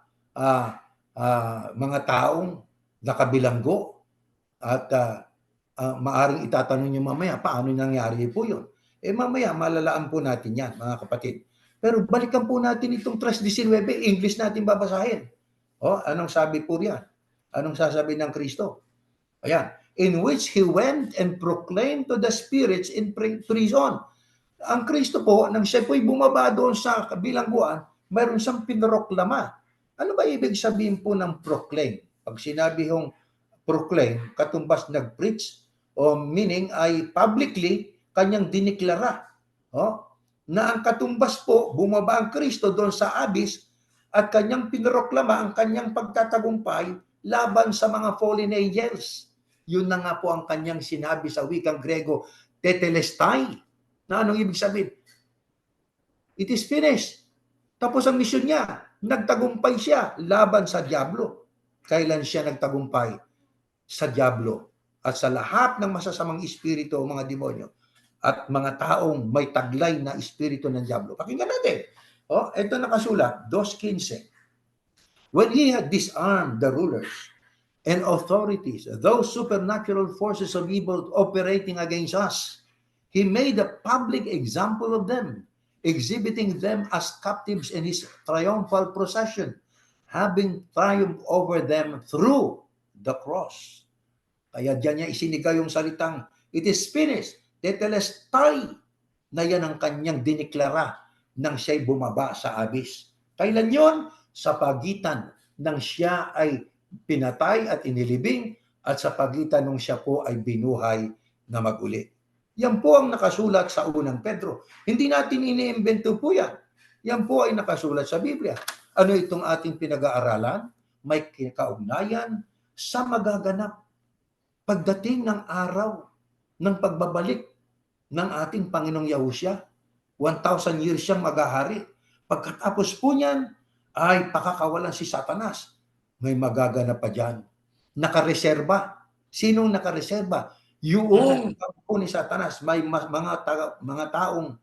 mga taong nakabilanggo. At maaring itatanong niyo mamaya, paano nangyari po yun? Mamaya, malalaan po natin yan, mga kapatid. Pero balikan po natin itong 3:19, English natin babasahin. Anong sabi po riyan? Anong sasabihin ng Kristo? Ayan. In which he went and proclaimed to the spirits in prison. Ang Kristo po, nang siya po'y bumaba doon sa kabilangguan, mayroon siyang pinroklama. Ano ba ibig sabihin po ng proclaim? Pag sinabi hong proclaim, katumbas nag-preach, o meaning ay publicly kanyang diniklara. Na ang katumbas po, bumaba ang Kristo doon sa abyss at kanyang pinroklama ang kanyang pagtatagumpay laban sa mga fallen angels. Yun na nga po ang kanyang sinabi sa wikang Grego, tetelestai. Na anong ibig sabihin? It is finished. Tapos ang misyon niya, nagtagumpay siya laban sa diablo. Kailan siya nagtagumpay? Sa diablo at sa lahat ng masasamang espiritu o mga demonyo at mga taong may taglay na espiritu ng diablo. Pakinggan natin. Ito nakasulat, 2:15. When he had disarmed the rulers and authorities, those supernatural forces of evil operating against us, he made a public example of them, exhibiting them as captives in his triumphal procession, having triumphed over them through the cross. Kaya diyan niya isinigaw yung salitang, it is finished, tetelestai, na yan ang kanyang diniklara nang siya'y bumaba sa abyss. Kailan yon? Sa pagitan ng siya ay pinatay at inilibing at sa pagitan ng siya po ay binuhay na maguli. Yan po ang nakasulat sa unang Pedro. Hindi natin iniimbento po yan. Yan po ay nakasulat sa Biblia. Ano itong ating pinag-aaralan? May kaugnayan sa magaganap pagdating ng araw ng pagbabalik ng ating Panginoong Yahushua. 1,000 years siyang maghahari. Pagkatapos po niyan, ay pakakawalan si Satanas. May magaganap pa dyan. Nakareserba. Sinong nakareserba? Yung kampo ni Satanas. May mga taong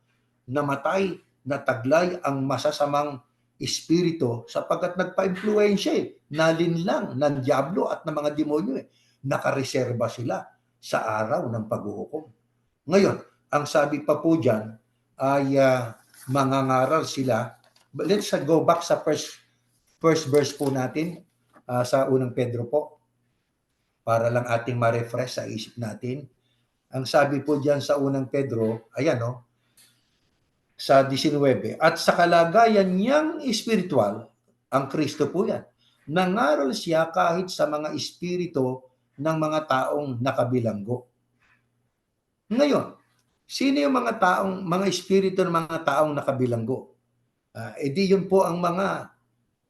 namatay na taglay ang masasamang espiritu sapagkat nagpa-impluensya nalinlang ng diablo at ng mga demonyo nakareserba sila sa araw ng paghuhukom. Ngayon, ang sabi pa po dyan ay mangangaral sila. Let's go back sa first verse po natin sa unang Pedro po para lang ating ma-refresh sa isip natin. Ang sabi po dyan sa unang Pedro, ayan sa 19, at sa kalagayan niyang espiritual, ang Kristo po yan, nangaral siya kahit sa mga espiritu ng mga taong nakabilanggo. Ngayon, sino yung mga espiritu ng mga taong nakabilanggo? Edi yun po ang mga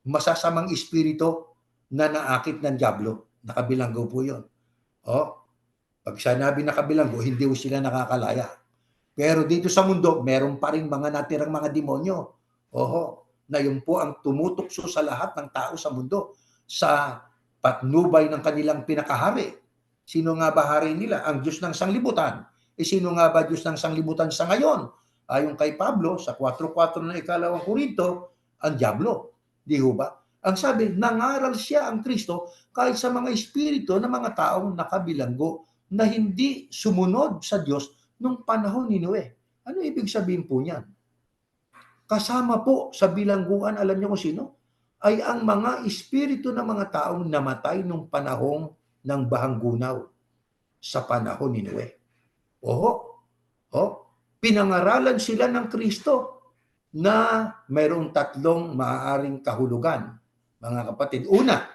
masasamang espiritu na naakit ng diablo. Nakabilanggo po yun. Pag sinabi nakabilanggo, hindi po sila nakakalaya. Pero dito sa mundo, meron pa rin mga natirang mga demonyo. Na yun po ang tumutukso sa lahat ng tao sa mundo sa patnubay ng kanilang pinakahari. Sino nga ba hari nila? Ang Diyos ng sanglibutan. Sino nga ba Diyos ng sanglibutan sa ngayon? Ayon kay Pablo sa 4:4 ng 2 Korinto, ang diablo. Di ba? Ang sabi, nangaral siya ang Kristo kahit sa mga espiritu ng mga taong nakabilanggo na hindi sumunod sa Diyos nung panahon ni Noe. Ano ibig sabihin po niyan? Kasama po sa bilangguan, alam niyo kung sino? Ay ang mga espiritu ng mga taong namatay nung panahong ng bahanggunaw sa panahon ni Noe. Pinangaralan sila ng Kristo na mayroong tatlong maaaring kahulugan, mga kapatid. Una,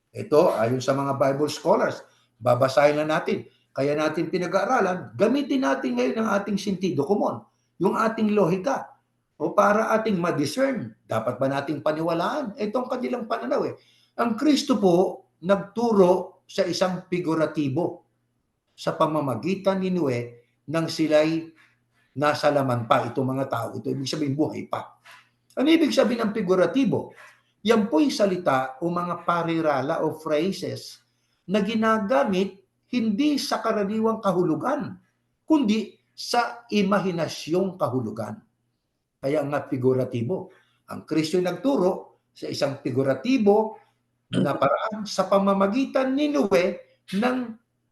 ito ayon sa mga Bible scholars, babasahin na natin. Kaya natin pinag-aaralan, gamitin natin ngayon ang ating sentido komon, yung ating lohika, para ating ma-discern. Dapat ba nating paniwalaan? Itong kanilang pananaw Ang Kristo po nagturo sa isang figuratibo sa pamamagitan ni Noe nang sila'y nasa laman pa itong mga tao. Ito ibig sabihin buhay pa. Ano ibig sabihin ng figuratibo? Yan po'y salita o mga parirala o phrases na ginagamit hindi sa karaniwang kahulugan, kundi sa imahinasyong kahulugan. Kaya nga figuratibo. Ang Kristo'y nagturo sa isang figuratibo na paraan sa pamamagitan ni Noe ng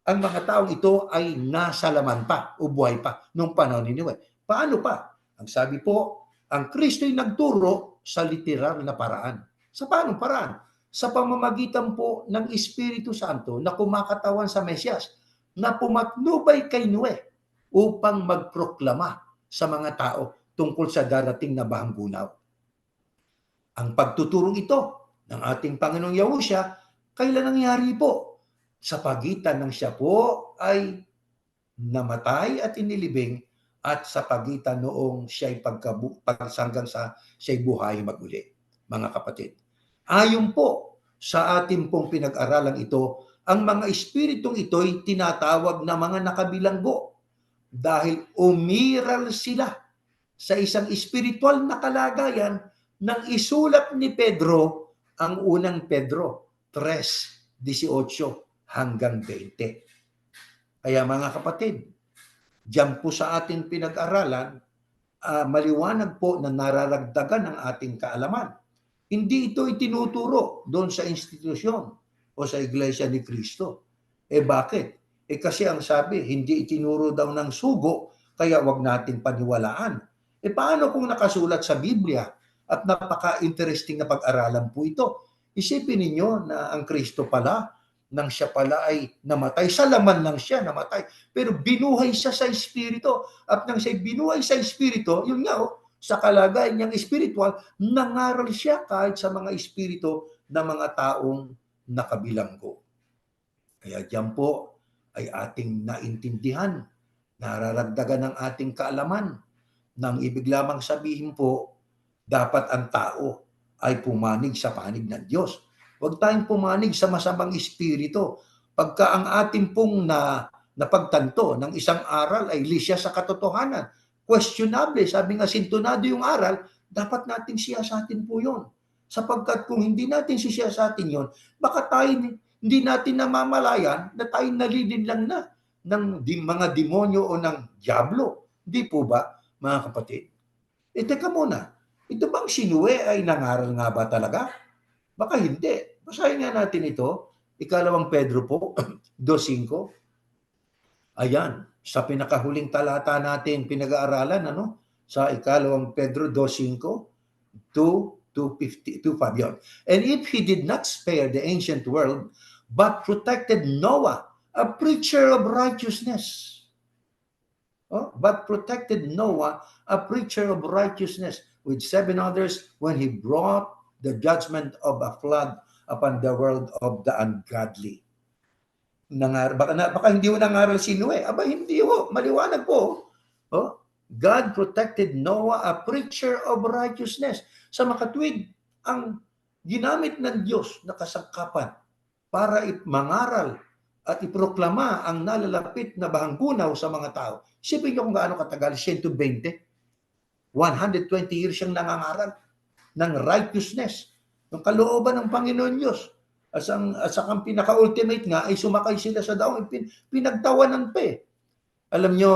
ang mga taong ito ay nasa laman pa o buhay pa nung panahon ni Noe. Paano pa? Ang sabi po, ang Kristo'y nagturo sa literal na paraan. Sa paanong paraan? Sa pamamagitan po ng Espiritu Santo na kumakatawan sa Mesyas na pumatnubay kay Noe upang magproklama sa mga tao tungkol sa darating na bahang gunaw. Ang pagtuturong ito ng ating Panginoong Yahusya, kailan nangyari po? Sa pagitan ng siya po ay namatay at inilibing at sa pagitan noong siya'y hanggang sa siya'y buhay maguli, mga kapatid. Ayon po sa ating pong pinag-aralan ito, ang mga espiritong ito'y tinatawag na mga nakabilanggo dahil umiral sila sa isang espiritual na kalagayan nang isulat ni Pedro ang unang Pedro 3:18 hanggang 20. Kaya mga kapatid, diyan po sa ating pinag-aralan, maliwanag po na nararagdagan ang ating kaalaman. Hindi ito itinuturo doon sa institusyon o sa Iglesia ni Cristo. Bakit? Kasi ang sabi, hindi itinuro daw ng sugo, kaya wag nating paniwalaan. Paano kung nakasulat sa Biblia at napaka-interesting na pag-aralan po ito? Isipin ninyo na ang Kristo pala, nang siya pala ay namatay, sa laman lang siya namatay, pero binuhay siya sa Espiritu. At nang siya binuhay sa Espiritu, yun nga sa kalagayan niyang espiritual, nangaral siya kahit sa mga espiritu ng mga taong nakabilanggo. Kaya diyan po ay ating naintindihan, nararagdagan ng ating kaalaman, nang ibig lamang sabihin po, dapat ang tao ay pumanig sa panig ng Diyos. Huwag tayong pumanig sa masamang espiritu. Pagka ang ating pong napagtanto ng isang aral ay lisya sa katotohanan, questionable, sabi nga sintonado yung aral, dapat nating siyasatin po yun. Sapagkat kung hindi natin siyasatin yun, baka tayo hindi natin namamalayan na tayo nalilin lang na ng mga demonyo o ng diablo. Di po ba, mga kapatid? Teka muna, ito bang si Noe ay nangaral nga ba talaga? Baka hindi. Basahin nga natin ito, ikalawang Pedro po, 2:5. Ayan, sa pinakahuling talata natin pinag-aaralan, sa ikalawang Pedro 2:5 to 2:5 yun. And if he did not spare the ancient world, but protected Noah, a preacher of righteousness. But protected Noah, a preacher of righteousness, with 7 others when he brought the judgment of a flood upon the world of the ungodly. Baka hindi mo nangaral si Noe. Aba, hindi ho. Maliwanag po. God protected Noah, a preacher of righteousness. Sa makatwid, ang ginamit ng Diyos na kasangkapan para mangaral at iproklama ang nalalapit na bahanggunaw sa mga tao. Isipin niyo kung gaano katagal, 120 years siyang nangangaral ng righteousness, ng kalooban ng Panginoon Diyos. At ang pinaka-ultimate nga ay sumakay sila sa daong, pinagtawanan pa eh. Alam nyo,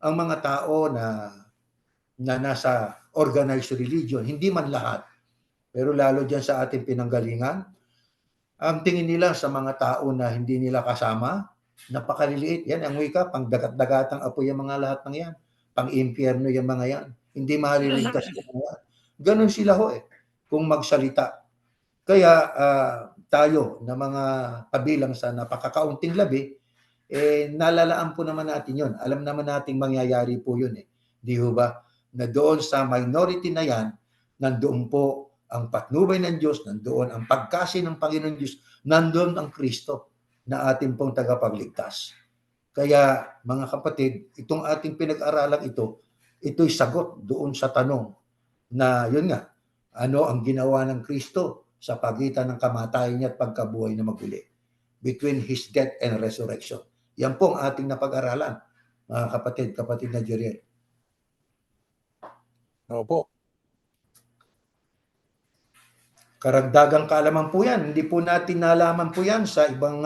ang mga tao na nasa organized religion, hindi man lahat, pero lalo dyan sa ating pinanggalingan, ang tingin nila sa mga tao na hindi nila kasama, napakaliliit. Yan, ang wika, pang dagat-dagatang apoy yung mga lahat ng yan. Pang impyerno yung mga yan. Hindi maliligtas yung mga yan. Ganon sila kung magsalita. Kaya tayo na mga kabilang sa napakakaunting labi, nalalaan po naman natin yun. Alam naman natin mangyayari po yun Di ho ba? Na doon sa minority na yan, nandoon po ang patnubay ng Diyos, nandoon ang pagkasi ng Panginoon Diyos, nandoon ang Kristo na ating pong tagapagligtas. Kaya mga kapatid, itong ating pinag-aralan ito'y sagot doon sa tanong na yun nga, ano ang ginawa ng Kristo sa pagitan ng kamatayan niya at pagkabuhay na maguli, between His death and resurrection. Yan po ang ating napag-aralan, mga kapatid na Jeriel. Opo. Karagdagang kaalaman po yan. Hindi po natin nalaman po yan sa ibang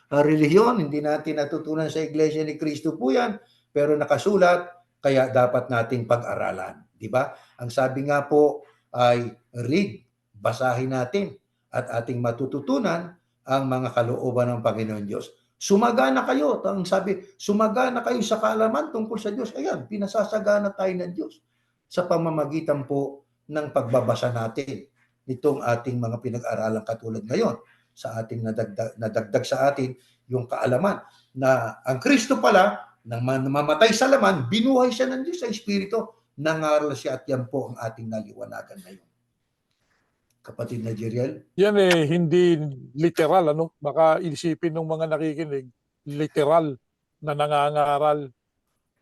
relihiyon. Hindi natin natutunan sa Iglesia ni Cristo po yan. Pero nakasulat, kaya dapat nating pag-aralan. Di ba? Ang sabi nga po ay read, basahin natin at ating matututunan ang mga kalooban ng Panginoon Diyos. Sumagana kayo. Ang sabi, sumagana kayo sa kaalaman tungkol sa Diyos. Ayan, pinasasagana tayo ng Diyos sa pamamagitan po ng pagbabasa natin nitong ating mga pinag-aralan katulad ngayon sa ating nadagdag sa atin yung kaalaman na ang Kristo pala nang mamatay sa laman, binuhay siya ng Diyos sa Espiritu, nangaral siya at yan po ang ating naliwanagan ngayon. Kapatid na Jeriel? Yan hindi literal, ano? Baka isipin ng mga nakikinig, literal na nangangaral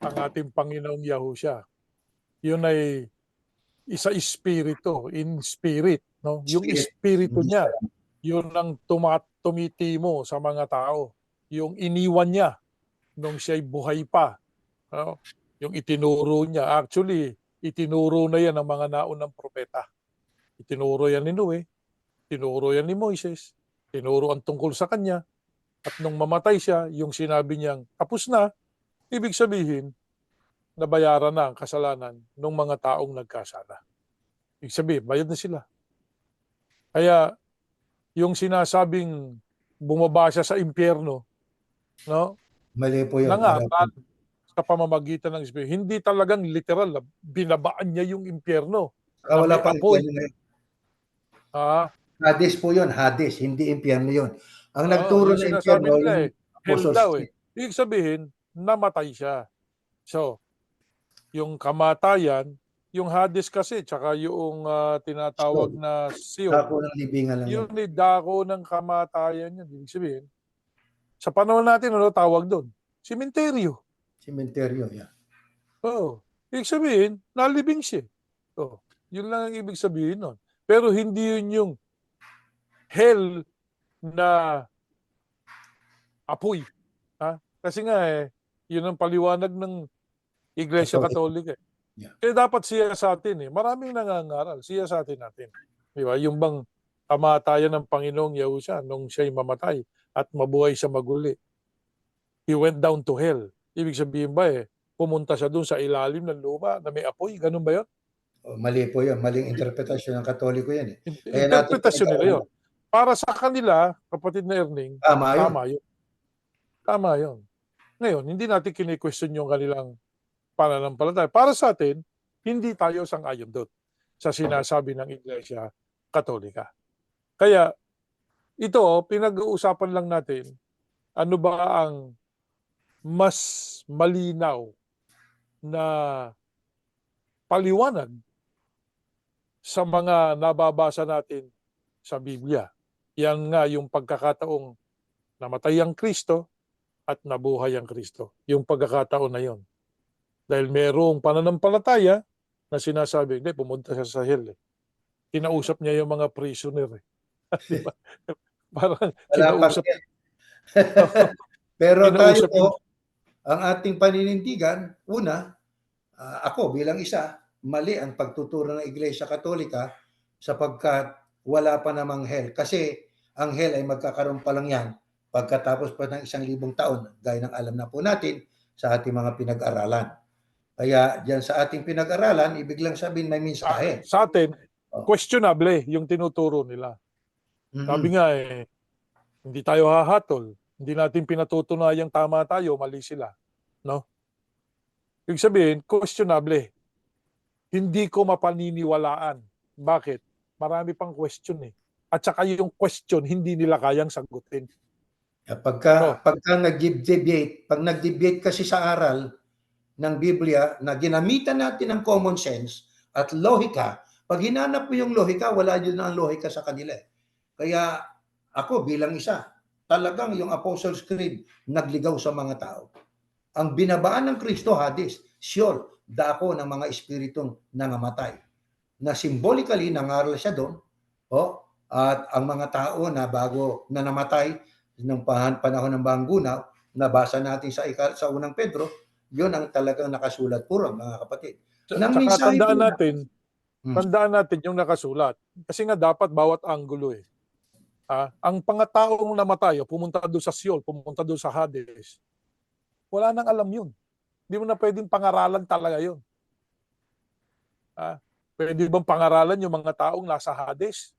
ang ating Panginoong Yahushua. Yun ay isa espiritu, in spirit, no? Yung espiritu niya, yun ang tumitimo sa mga tao. Yung iniwan niya nung siya'y buhay pa. No? Yung itinuro niya. Actually, itinuro na yan ng mga naunang propeta. Itinuro yan ni Noe, tinuro yan ni Moises, tinuro ang tungkol sa kanya. At nung mamatay siya, yung sinabi niyang tapos na, ibig sabihin, nabayaran na ang kasalanan ng mga taong nagkasala. Ibig sabihin, bayad na sila. Kaya, yung sinasabing bumaba siya sa impyerno, no? Mali po yun. Nangaral sa pamamagitan ng Espiritu. Hindi talagang literal, binabaan niya yung impyerno. Wala may pang apoy. impyerno na yun. Hades po yun, Hades, hindi impyerno yun. Ang yung nagturo ng sinasabi impyerno, nila yung hell Apostles' daw Creed. Ibig sabihin, namatay siya. So, yung kamatayan, yung Hades kasi, tsaka yung tinatawag na Sheol, Dako ng libingan lang yun. yun ay dako ng kamatayan yan. Ibig sabihin, sa panahon natin, ano tawag doon? Sementeryo. Cementerio, yeah. Oo. Ibig sabihin, nalibing siya. Oh, yun lang ang ibig sabihin nun. Pero hindi yun yung hell na apoy. Ha? Kasi nga yun ang paliwanag ng Iglesia Katolika. Yeah. Kaya dapat siya sa atin maraming nangangaral, siya sa atin natin. Di ba? Yung bang kamatayan ng Panginoong Yahushua nung siya'y mamatay at mabuhay sa maguli. He went down to hell. Ibig sabihin ba pumunta siya doon sa ilalim ng lupa na may apoy? Ganun ba yun? Mali po yun. Maling interpretasyon ng Katoliko yan. Kaya Interpretasyon nila yun. Para sa kanila, kapatid na Erning, tama yun. Tama yun. Ngayon, hindi natin kini-question yung kanilang pananampalataya. Para sa atin, hindi tayo sang-ayon doon sa sinasabi ng Iglesia Katolika. Kaya, ito, pinag-uusapan lang natin, ano ba ang mas malinaw na paliwanag sa mga nababasa natin sa Biblia. Yan nga yung pagkakataong namatay ang Kristo at nabuhay ang Kristo. Yung pagkakataon na yon. Dahil merong pananampalataya na sinasabi, hindi, pumunta siya sa hell. Kinausap niya yung mga prisoner. Diba? Parang kinausap. Pero tayo kinausap po, ang ating paninindigan, una, ako bilang isa, mali ang pagtuturo ng Iglesia Katolika sapagkat wala pa namang hell. Kasi ang hell ay magkakaroon pa lang yan pagkatapos pa ng 1,000 taon, gaya ng alam na po natin sa ating mga pinag-aralan. Kaya dyan sa ating pinag-aralan, ibig lang sabihin may mensahe. Sa atin, questionable yung tinuturo nila. Sabi nga hindi tayo hahatol. Hindi natin pinatutunayang tama tayo, mali sila. No? Ibig sabihin, questionable. Hindi ko mapaniniwalaan. Bakit? Marami pang question At saka yung question, hindi nila kayang sagutin. Pagka nag-debate, pag nag-debate kasi sa aral ng Biblia na ginamitan natin ng common sense at lohika, pag hinanap mo yung lohika, wala yun ang lohika sa kanila. Kaya ako bilang isa, talagang yung Apostles' Creed nagligaw sa mga tao. Ang binabaan ng Kristo, Hades, Sheol, dako ng mga espiritong nangamatay. Na symbolically, nangaral siya doon. At ang mga tao na bago na namatay ng panahon ng Banggunaw, nabasa natin sa unang Pedro, yun ang talagang nakasulat puro, mga kapatid. Tsaka tandaan natin, Tandaan natin yung nakasulat. Kasi nga dapat bawat anggulo eh. Ang pangataong namatay o pumunta doon sa Sheol, pumunta doon sa Hades, wala nang alam yun. Hindi mo na pwedeng pangaralan talaga yun. Pwede bang pangaralan yung mga taong nasa Hades?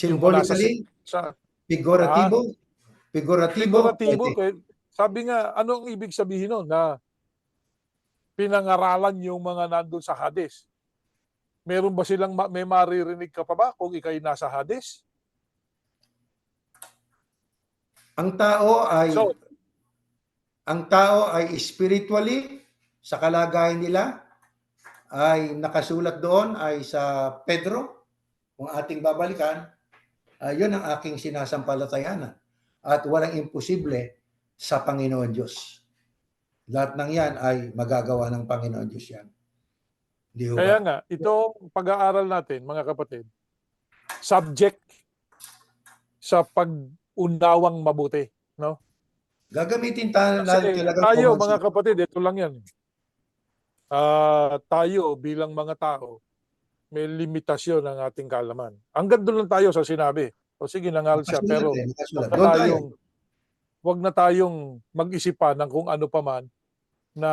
Yung nasa Symbolically, sa figuratibo, figuratibo, figuratibo. pwede. Sabi nga, ano ang ibig sabihin nun na pinangaralan yung mga nandun sa Hades? Meron ba silang may maririnig ka pa ba kung ikay nasa Hades? Ang tao ay So, spiritually sa kalagayan nila ay nakasulat doon ay sa Pedro, kung ating babalikan, yun ang aking sinasampalatayanan. At walang imposible sa Panginoon Diyos. Lahat ng yan ay magagawa ng Panginoon Diyos yan. Di ho kaya ba? nga, itong pag-aaral natin, mga kapatid, subject sa pag-unawang mabuti. No? Gagamitin Kasi talagang tayo, common mga sense. kapatid, ito lang yan. Tayo bilang mga tao, may limitasyon ng ating kaalaman. Hanggang doon lang tayo sa sinabi. O sige, nangal siya, Nakasulat pero nakasulat. wag na Doon tayo. tayong, wag na tayong mag-isipan ng kung ano pa man na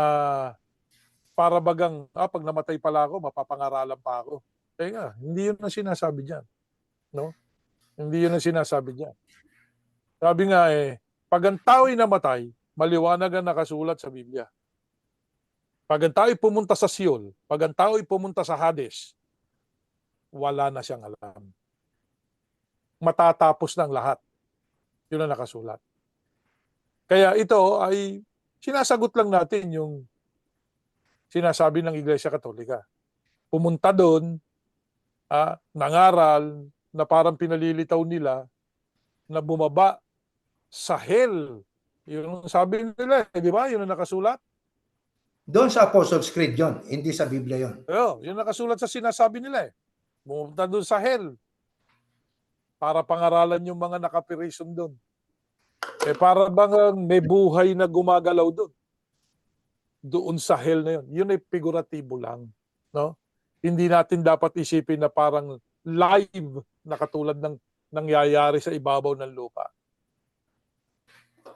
para bagang, pag namatay pala ako, mapapangaralan pa ako. Kaya nga, hindi yun ang sinasabi diyan. No? Hindi yun ang sinasabi diyan. Sabi nga pag ang tao'y namatay, maliwanag ang nakasulat sa Biblia. Pag ang tao'y pumunta sa Sheol, pag ang tao'y pumunta sa Hades, wala na siyang alam. Matatapos ng lahat. Yun ang nakasulat. Kaya ito ay sinasagot lang natin yung sinasabi ng Iglesia Katolika. Pumunta doon, nangaral na parang pinalilitaw nila na bumaba sa hell. Yun ang sabi nila, di ba? Yun ang nakasulat. Doon sa Apostles' Creed yun, hindi sa Biblia yun. Yun ang nakasulat sa sinasabi nila Pumunta doon sa hell para pangaralan yung mga nakapirisyon doon. Para bang may buhay na gumagalaw doon. Doon sa hell na yun. Yun ay figuratibo lang. No? Hindi natin dapat isipin na parang live na katulad ng nangyayari sa ibabaw ng lupa.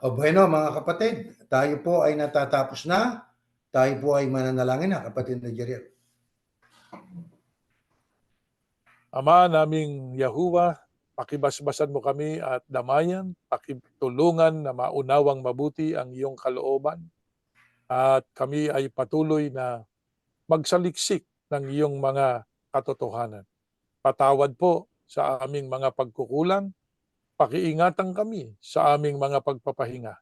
O bueno, mga kapatid, tayo po ay natatapos na. Tayo po ay mananalangin na, kapatid na Jeriel. Ama naming Yahuwah, pakibasbasan mo kami at damayan, pakitulungan na maunawang mabuti ang iyong kalooban. At kami ay patuloy na magsaliksik ng iyong mga katotohanan. Patawad po sa aming mga pagkukulang, pakiingatan kami sa aming mga pagpapahinga.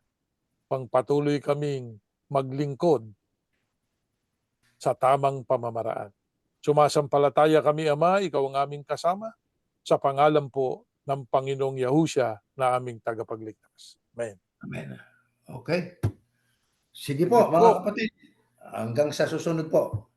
Pangpatuloy kaming maglingkod sa tamang pamamaraan. Sumasampalataya kami, Ama, ikaw ang aming kasama, sa pangalan po ng Panginoong Yahushua na aming tagapagligtas. Amen. Amen. Okay. Sige Sige po, mga po. kapatid. Hanggang sa susunod po.